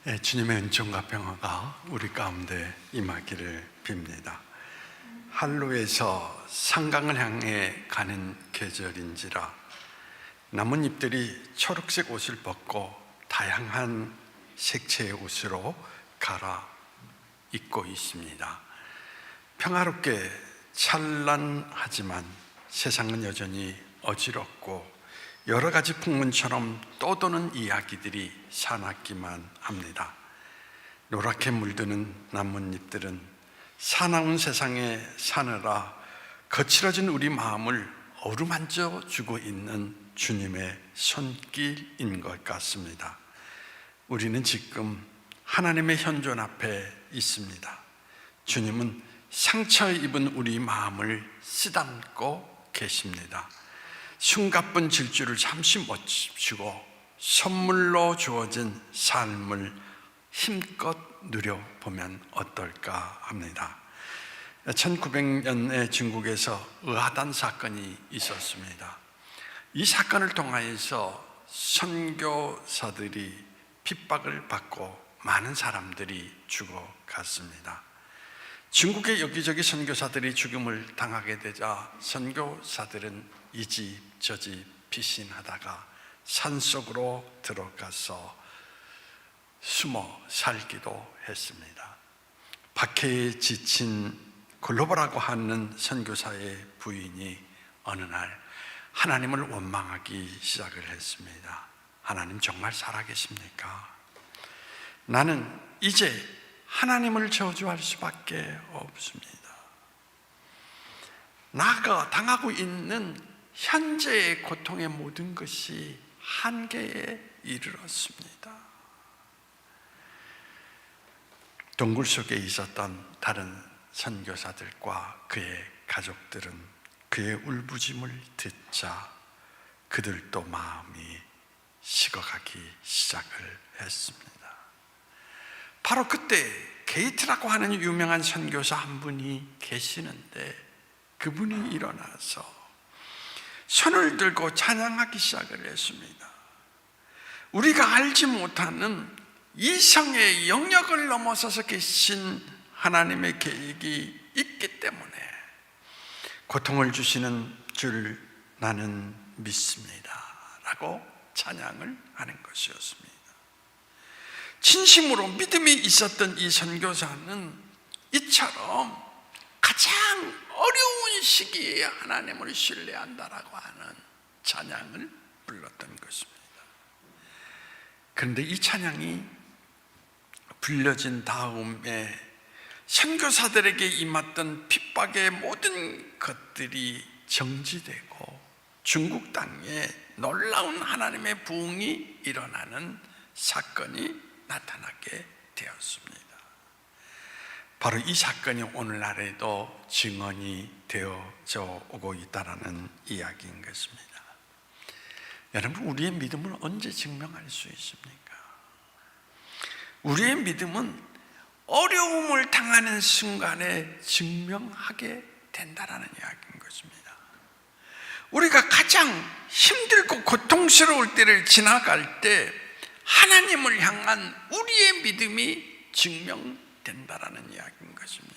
주님의 은총과 평화가 우리 가운데 임하기를 빕니다. 한루에서 상강을 향해 가는 계절인지라 나뭇잎들이 초록색 옷을 벗고 다양한 색채의 옷으로 갈아입고 있습니다. 평화롭게 찬란하지만 세상은 여전히 어지럽고 여러 가지 풍문처럼 떠도는 이야기들이 사납기만 합니다. 노랗게 물드는 나뭇잎들은 사나운 세상에 사느라 거칠어진 우리 마음을 어루만져 주고 있는 주님의 손길인 것 같습니다. 우리는 지금 하나님의 현존 앞에 있습니다. 주님은 상처 입은 우리 마음을 쓰담고 계십니다. 숨가쁜 질주를 잠시 멈추고 선물로 주어진 삶을 힘껏 누려보면 어떨까 합니다. 1900년에 중국에서 의하단 사건이 있었습니다. 이 사건을 통하여서 선교사들이 핍박을 받고 많은 사람들이 죽어갔습니다. 중국의 여기저기 선교사들이 죽음을 당하게 되자 선교사들은 이 집 저 집 피신하다가 산속으로 들어가서 숨어 살기도 했습니다. 박해에 지친 글로벌하고 하는 선교사의 부인이 어느 날 하나님을 원망하기 시작을 했습니다. 하나님 정말 살아계십니까? 나는 이제 하나님을 저주할 수밖에 없습니다. 나가 당하고 있는 현재의 고통의 모든 것이 한계에 이르렀습니다. 동굴 속에 있었던 다른 선교사들과 그의 가족들은 그의 울부짐을 듣자 그들도 마음이 식어가기 시작을 했습니다. 바로 그때 게이트라고 하는 유명한 선교사 한 분이 계시는데 그분이 일어나서 손을 들고 찬양하기 시작을 했습니다. 우리가 알지 못하는 이성의 영역을 넘어서서 계신 하나님의 계획이 있기 때문에 고통을 주시는 줄 나는 믿습니다 라고 찬양을 하는 것이었습니다. 진심으로 믿음이 있었던 이 선교사는 이처럼 가장 어려운 시기에 하나님을 신뢰한다라고 하는 찬양을 불렀던 것입니다. 그런데 이 찬양이 불려진 다음에 선교사들에게 임했던 핍박의 모든 것들이 정지되고 중국 땅에 놀라운 하나님의 부흥이 일어나는 사건이 나타나게 되었습니다. 바로 이 사건이 오늘날에도 증언이 되어져 오고 있다는 이야기인 것입니다. 여러분, 우리의 믿음을 언제 증명할 수 있습니까? 우리의 믿음은 어려움을 당하는 순간에 증명하게 된다는 이야기인 것입니다. 우리가 가장 힘들고 고통스러울 때를 지나갈 때 하나님을 향한 우리의 믿음이 증명된다는 이야기인 것입니다.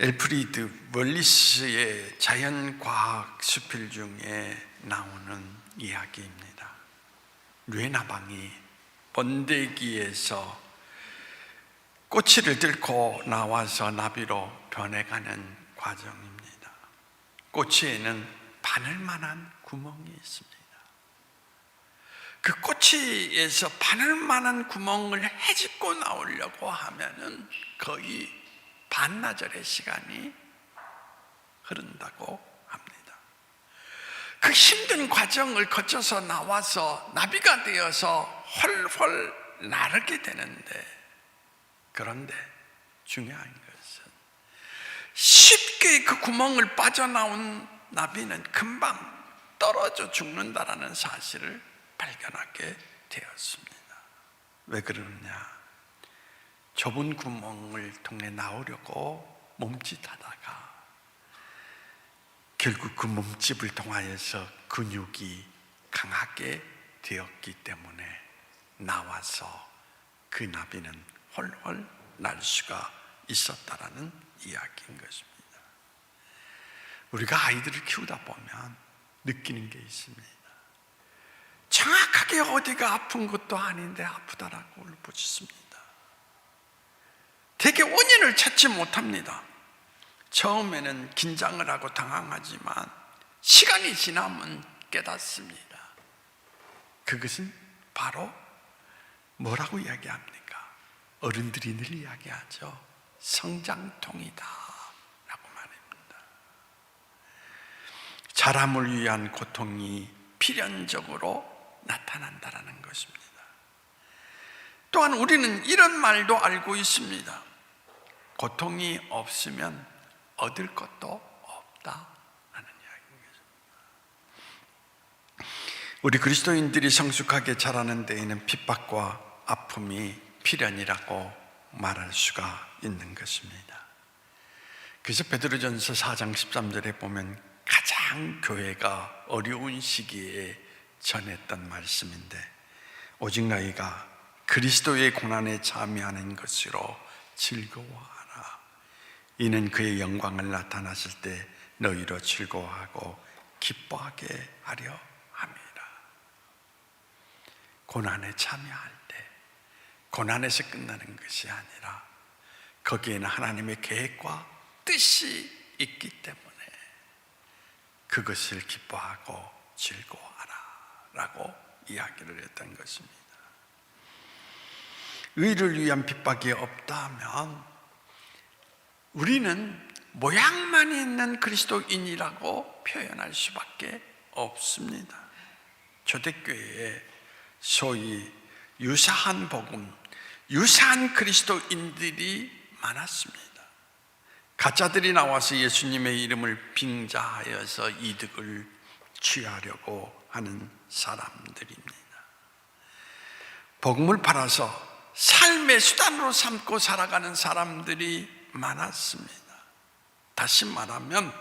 엘프리드 월리스의 자연과학 수필 중에 나오는 이야기입니다. 뇌나방이 번데기에서 꼬치를 들고 나와서 나비로 변해가는 과정입니다. 꼬치에는 바늘만한 구멍이 있습니다. 그 꼬치에서 바늘만한 구멍을 헤집고 나오려고 하면은 거의 반나절의 시간이 흐른다고 합니다. 그 힘든 과정을 거쳐서 나와서 나비가 되어서 훨훨 나르게 되는데, 그런데 중요한 것은 쉽게 그 구멍을 빠져나온 나비는 금방 떨어져 죽는다라는 사실을 발견하게 되었습니다. 왜 그러느냐? 좁은 구멍을 통해 나오려고 몸짓하다가 결국 그 몸집을 통하여서 근육이 강하게 되었기 때문에 나와서 그 나비는 훨훨 날 수가 있었다라는 이야기인 것입니다. 우리가 아이들을 키우다 보면 느끼는 게 있습니다. 정확하게 어디가 아픈 것도 아닌데 아프다라고 울부짖습니다. 되게 원인을 찾지 못합니다. 처음에는 긴장을 하고 당황하지만 시간이 지나면 깨닫습니다. 그것은 바로 뭐라고 이야기합니까? 어른들이 늘 이야기하죠. 성장통이다 라고 말합니다. 자람을 위한 고통이 필연적으로 나타난다라는 것입니다. 또한 우리는 이런 말도 알고 있습니다. 고통이 없으면 얻을 것도 없다라는 이야기입니다. 우리 그리스도인들이 성숙하게 자라는 데에는 핍박과 아픔이 필연이라고 말할 수가 있는 것입니다. 그래서 베드로전서 4장 13절에 보면 가장 교회가 어려운 시기에 전했던 말씀인데, 오직 너희가 그리스도의 고난에 참여하는 것으로 즐거워하라. 이는 그의 영광을 나타나실 때 너희로 즐거워하고 기뻐하게 하려 함이라. 고난에 참여할 때 고난에서 끝나는 것이 아니라 거기에는 하나님의 계획과 뜻이 있기 때문에 그것을 기뻐하고 즐거워하라 라고 이야기를 했던 것입니다. 의를 위한 핍박이 없다면 우리는 모양만 있는 그리스도인이라고 표현할 수밖에 없습니다. 초대교회에 소위 유사한 복음, 유사한 그리스도인들이 많았습니다. 가짜들이 나와서 예수님의 이름을 빙자하여서 이득을 취하려고 하는 사람들입니다. 복음을 팔아서 삶의 수단으로 삼고 살아가는 사람들이 많았습니다. 다시 말하면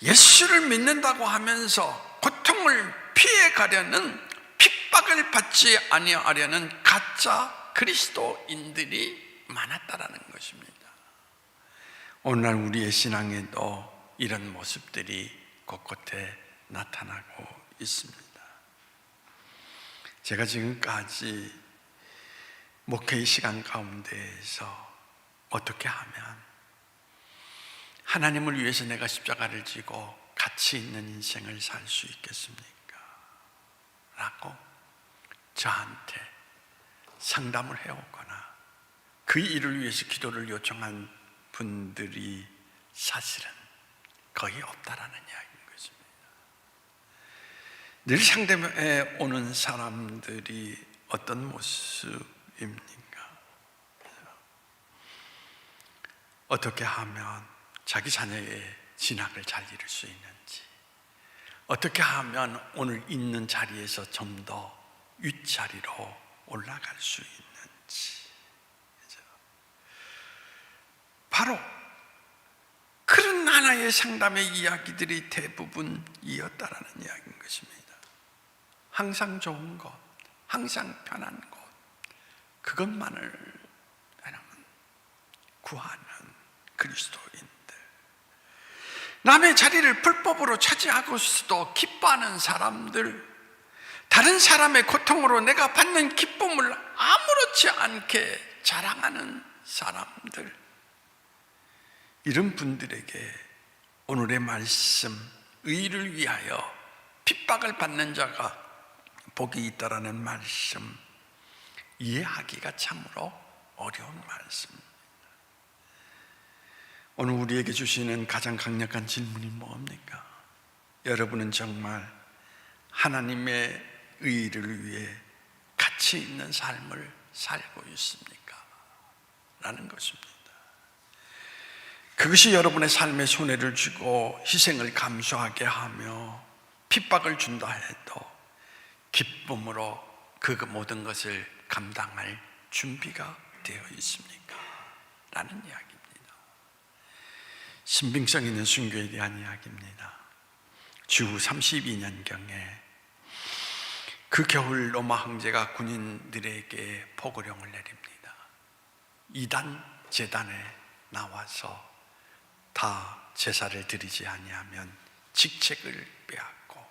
예수를 믿는다고 하면서 고통을 피해가려는, 핍박을 받지 아니하려는 가짜 그리스도인들이 많았다라는 것입니다. 오늘날 우리의 신앙에도 이런 모습들이 곳곳에 나타나고 있습니다. 제가 지금까지 목회의 시간 가운데에서 어떻게 하면 하나님을 위해서 내가 십자가를 지고 가치 있는 인생을 살 수 있겠습니까? 라고 저한테 상담을 해오거나 그 일을 위해서 기도를 요청한 분들이 사실은 거의 없다라는 이야기인 것입니다. 늘 상담에 오는 사람들이 어떤 모습입니까? 어떻게 하면 자기 자녀의 진학을 잘 이룰 수 있는지, 어떻게 하면 오늘 있는 자리에서 좀 더 윗자리로 올라갈 수 있는지, 바로 그런 하나의 상담의 이야기들이 대부분이었다라는 이야기인 것입니다. 항상 좋은 것, 항상 편한 것, 그것만을 구하는 그리스도인들, 남의 자리를 불법으로 차지하고서도 기뻐하는 사람들, 다른 사람의 고통으로 내가 받는 기쁨을 아무렇지 않게 자랑하는 사람들, 이런 분들에게 오늘의 말씀, 의를 위하여 핍박을 받는 자가 복이 있다라는 말씀, 이해하기가 참으로 어려운 말씀입니다. 오늘 우리에게 주시는 가장 강력한 질문이 뭡니까? 여러분은 정말 하나님의 의를 위해 가치 있는 삶을 살고 있습니까? 라는 것입니다. 그것이 여러분의 삶에 손해를 주고 희생을 감수하게 하며 핍박을 준다 해도 기쁨으로 그 모든 것을 감당할 준비가 되어 있습니까? 라는 이야기입니다. 신빙성 있는 순교에 대한 이야기입니다. 주후 32년경에 그 겨울 로마 황제가 군인들에게 포고령을 내립니다. 이단 제단에 나와서 다 제사를 드리지 아니하면 직책을 빼앗고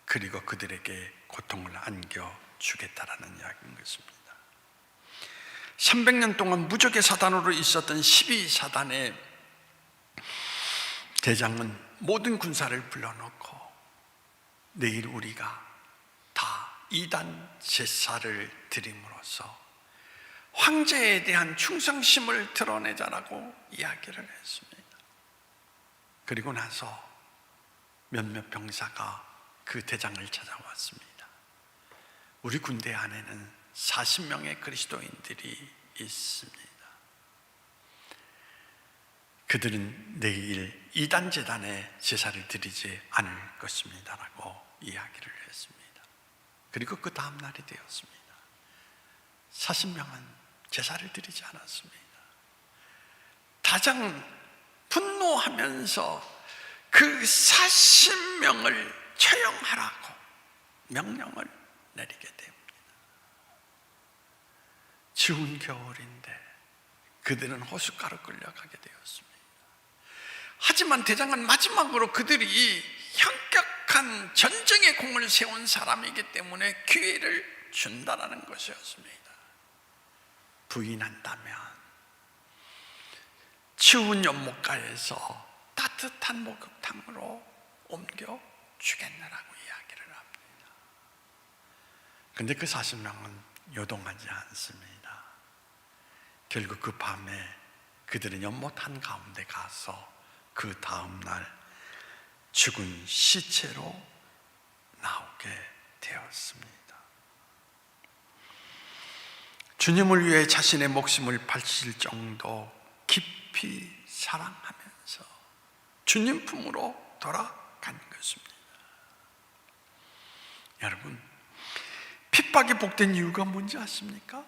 그리고 그들에게 고통을 안겨주겠다라는 이야기인 것입니다. 300년 동안 무적의 사단으로 있었던 12사단의 대장은 모든 군사를 불러놓고 내일 우리가 다 이단 제사를 드림으로써 황제에 대한 충성심을 드러내자라고 이야기를 했습니다. 그리고 나서 몇몇 병사가 그 대장을 찾아왔습니다. 우리 군대 안에는 40명의 그리스도인들이 있습니다. 그들은 내일 이단 제단에 제사를 드리지 않을 것입니다 라고 이야기를 했습니다. 그리고 그 다음 날이 되었습니다. 40명은 제사를 드리지 않았습니다. 가장 분노하면서 그 40명을 처형하라고 명령을 내리게 됩니다. 추운 겨울인데 그들은 호숫가로 끌려가게 되었습니다. 하지만 대장은 마지막으로 그들이 현격한 전쟁의 공을 세운 사람이기 때문에 기회를 준다라는 것이었습니다. 부인한다면 추운 연못가에서 따뜻한 목욕탕으로 옮겨 주겠느라고 이야기를 합니다. 그런데 그 40명은 요동하지 않습니다. 결국 그 밤에 그들은 연못 한가운데 가서 그 다음날 죽은 시체로 나오게 되었습니다. 주님을 위해 자신의 목숨을 바칠 정도 깊이 사랑하면서 주님 품으로 돌아간 것입니다. 여러분, 핍박이 복된 이유가 뭔지 아십니까?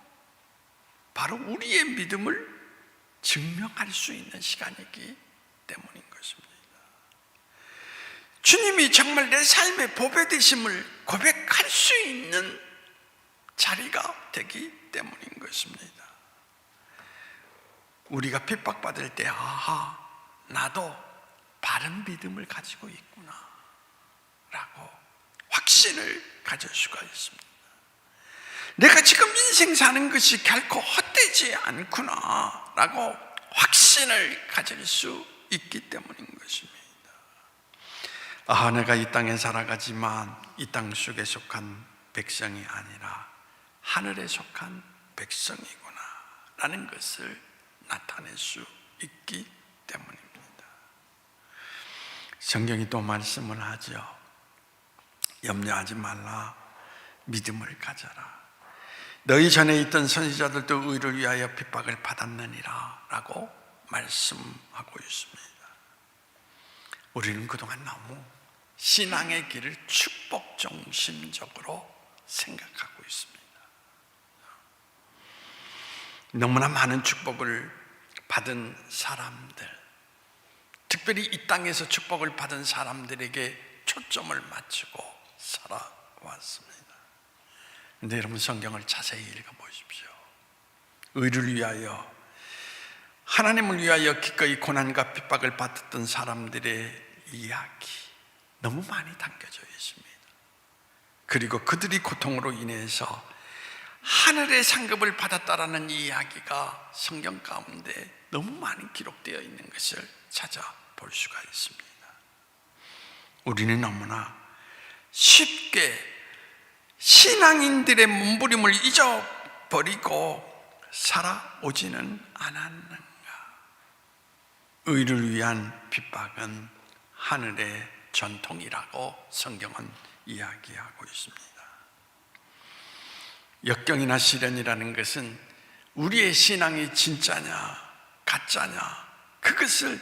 바로 우리의 믿음을 증명할 수 있는 시간이기 때문인 것입니다. 주님이 정말 내 삶의 보배 되심을 고백할 수 있는 자리가 되기 때문인 것입니다. 우리가 핍박받을 때 아하, 나도 바른 믿음을 가지고 있구나 라고 확신을 가질 수가 있습니다. 내가 지금 인생 사는 것이 결코 헛되지 않구나 라고 확신을 가질 수 있기 때문인 것입니다. 아, 내가 이 땅에 살아가지만 이 땅 속에 속한 백성이 아니라 하늘에 속한 백성이구나 라는 것을 나타낼 수 있기 때문입니다. 성경이 또 말씀을 하죠. 염려하지 말라, 믿음을 가져라. 너희 전에 있던 선지자들도 의를 위하여 핍박을 받았느니라 라고 말씀하고 있습니다. 우리는 그동안 너무 신앙의 길을 축복 중심적으로 생각하고 있습니다. 너무나 많은 축복을 받은 사람들, 특별히 이 땅에서 축복을 받은 사람들에게 초점을 맞추고 살아왔습니다. 그런데 여러분, 성경을 자세히 읽어보십시오. 의를 위하여, 하나님을 위하여 기꺼이 고난과 핍박을 받았던 사람들의 이야기 너무 많이 담겨져 있습니다. 그리고 그들이 고통으로 인해서 하늘의 상급을 받았다라는 이야기가 성경 가운데 너무 많이 기록되어 있는 것을 찾아볼 수가 있습니다. 우리는 너무나 쉽게 신앙인들의 몸부림을 잊어버리고 살아오지는 않았는가? 의를 위한 핍박은 하늘의 전통이라고 성경은 이야기하고 있습니다. 역경이나 시련이라는 것은 우리의 신앙이 진짜냐 가짜냐 그것을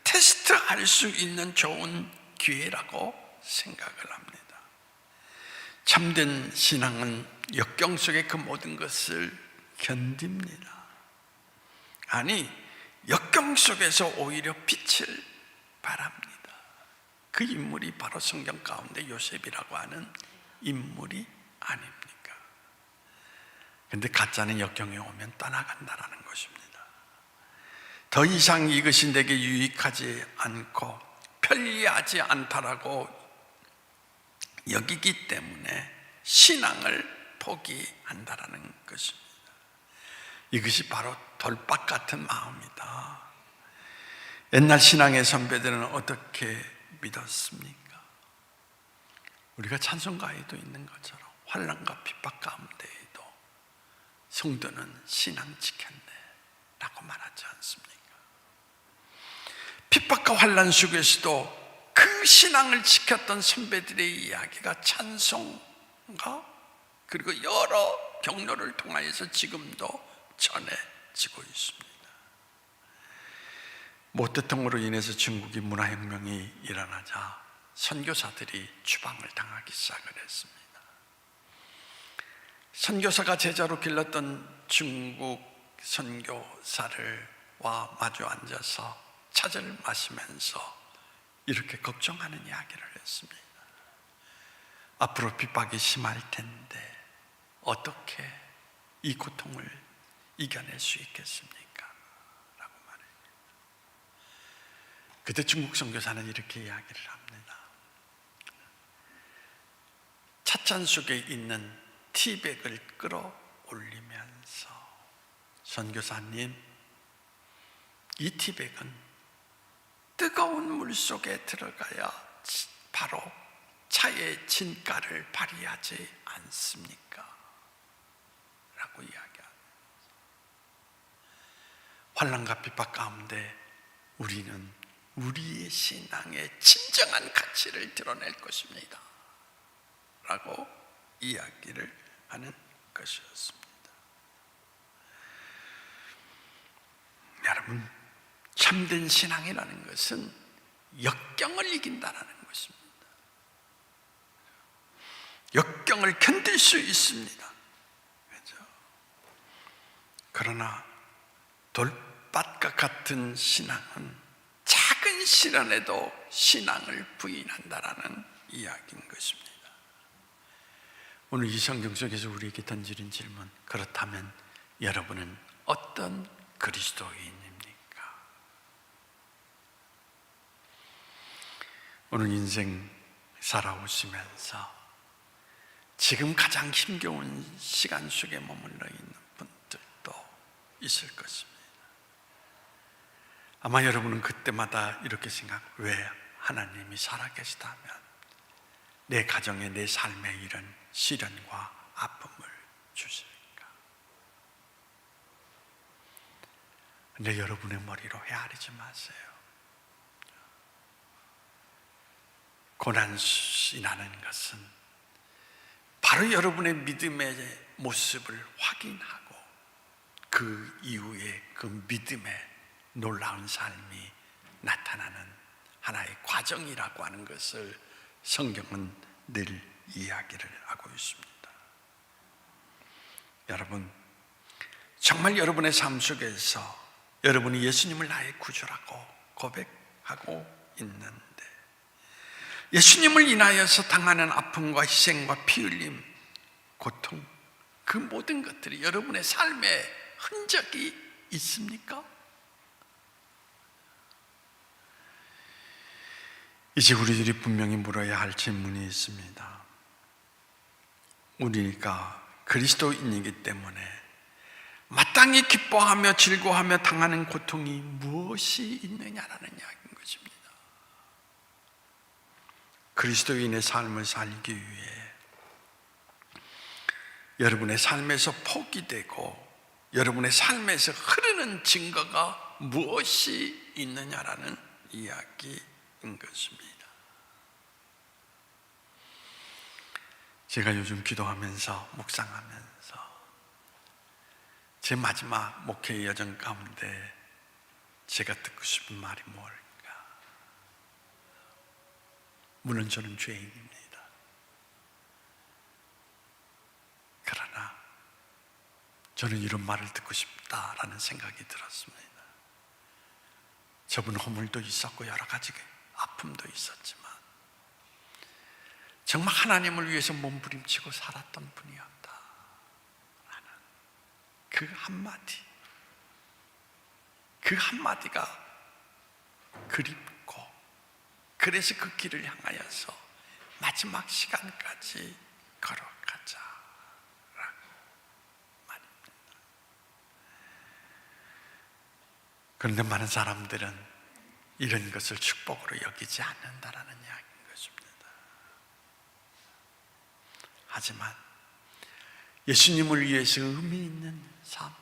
테스트할 수 있는 좋은 기회라고 생각을 합니다. 참된 신앙은 역경 속의 그 모든 것을 견딥니다. 아니, 역경 속에서 오히려 빛을 발합니다. 그 인물이 바로 성경 가운데 요셉이라고 하는 인물이 아닙니까? 근데 가짜는 역경에 오면 떠나간다라는 것입니다. 더 이상 이것이 내게 유익하지 않고 편리하지 않다라고 여기기 때문에 신앙을 포기한다라는 것입니다. 이것이 바로 돌박 같은 마음이다. 옛날 신앙의 선배들은 어떻게 믿었습니까? 우리가 찬송가에도 있는 것처럼 환난과 핍박 가운데에도 성도는 신앙 지켰네 라고 말하지 않습니까? 핍박과 환난 속에서도 그 신앙을 지켰던 선배들의 이야기가 찬송가 그리고 여러 경로를 통하여서 지금도 전해지고 있습니다. 모태통으로 인해서 중국이 문화혁명이 일어나자 선교사들이 추방을 당하기 시작을 했습니다. 선교사가 제자로 길렀던 중국 선교사를와 마주 앉아서 차를 마시면서 이렇게 걱정하는 이야기를 했습니다. 앞으로 핍박이 심할 텐데 어떻게 이 고통을 이겨낼 수 있겠습니까? 라고 말합니다. 그때 중국 선교사는 이렇게 이야기를 합니다. 찻잔 속에 있는 티백을 끌어올리면서 선교사님, 이 티백은 뜨거운 물 속에 들어가야 바로 차의 진가를 발휘하지 않습니까? 라고 이야기합니다. 환난과 핍박 가운데 우리는 우리의 신앙의 진정한 가치를 드러낼 것입니다 라고 이야기를 하는 것이었습니다. 여러분, 참된 신앙이라는 것은 역경을 이긴다는 것입니다. 역경을 견딜 수 있습니다. 그렇죠? 그러나 돌밭과 같은 신앙은 작은 시련에도 신앙을 부인한다라는 이야기인 것입니다. 오늘 이 성경 속에서 우리에게 던지는 질문, 그렇다면 여러분은 어떤 그리스도인입니까? 오늘 인생 살아오시면서 지금 가장 힘겨운 시간 속에 머물러 있는 분들도 있을 것입니다. 아마 여러분은 그때마다 이렇게 왜 하나님이 살아계시다면 내 가정에 내 삶에 이런 시련과 아픔을 주실까? 근데 여러분의 머리로 헤아리지 마세요. 고난이라는 것은 바로 여러분의 믿음의 모습을 확인하고 그 이후에 그 믿음의 놀라운 삶이 나타나는 하나의 과정이라고 하는 것을 성경은 늘 이야기를 하고 있습니다. 여러분, 정말 여러분의 삶 속에서 여러분이 예수님을 나의 구주라고 고백하고 있는데 예수님을 인하여서 당하는 아픔과 희생과 피 흘림, 고통, 그 모든 것들이 여러분의 삶에 흔적이 있습니까? 이제 우리들이 분명히 물어야 할 질문이 있습니다. 우리가 그리스도인이기 때문에 마땅히 기뻐하며 즐거워하며 당하는 고통이 무엇이 있느냐라는 이야기인 것입니다. 그리스도인의 삶을 살기 위해 여러분의 삶에서 포기되고 여러분의 삶에서 흐르는 증거가 무엇이 있느냐라는 이야기인 것입니다. 제가 요즘 기도하면서 묵상하면서 제 마지막 목회 여정 가운데 제가 듣고 싶은 말이 뭘까? 물론 저는 죄인입니다. 그러나 저는 이런 말을 듣고 싶다라는 생각이 들었습니다. 접은 허물도 있었고 여러 가지 아픔도 있었지만 정말 하나님을 위해서 몸부림치고 살았던 분이었다 라는 그 한마디가 그립고, 그래서 그 길을 향하여서 마지막 시간까지 걸어가자 라고 말입니다. 그런데 많은 사람들은 이런 것을 축복으로 여기지 않는다라는 이야기인 것입니다. 하지만 예수님을 위해서 의미 있는 삶,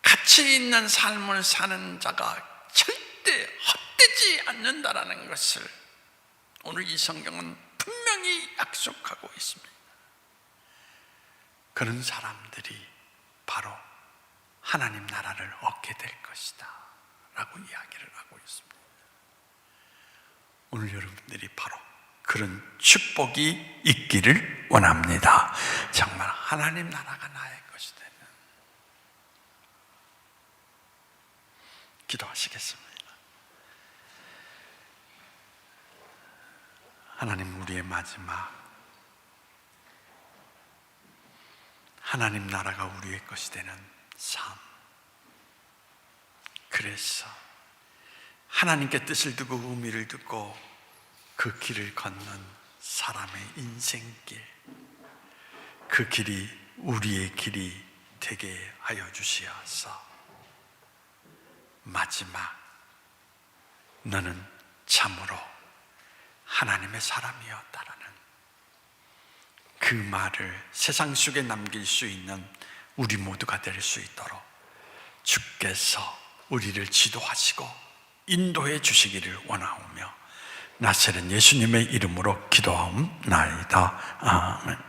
가치 있는 삶을 사는 자가 절대 헛되지 않는다라는 것을 오늘 이 성경은 분명히 약속하고 있습니다. 그런 사람들이 바로 하나님 나라를 얻게 될 것이다 라고 이야기를 하고 있습니다. 오늘 여러분들이 바로 그런 축복이 있기를 원합니다. 정말 하나님 나라가 나의 것이 되는. 기도하시겠습니다. 하나님, 우리의 마지막 하나님 나라가 우리의 것이 되는 삶, 그래서 하나님께 뜻을 두고 의미를 두고 그 길을 걷는 사람의 인생길, 그 길이 우리의 길이 되게 하여 주시어서 마지막 너는 참으로 하나님의 사람이었다라는 그 말을 세상 속에 남길 수 있는 우리 모두가 될 수 있도록 주께서 우리를 지도하시고 인도해 주시기를 원하오며 나사렛 예수님의 이름으로 기도하옵나이다. 아멘.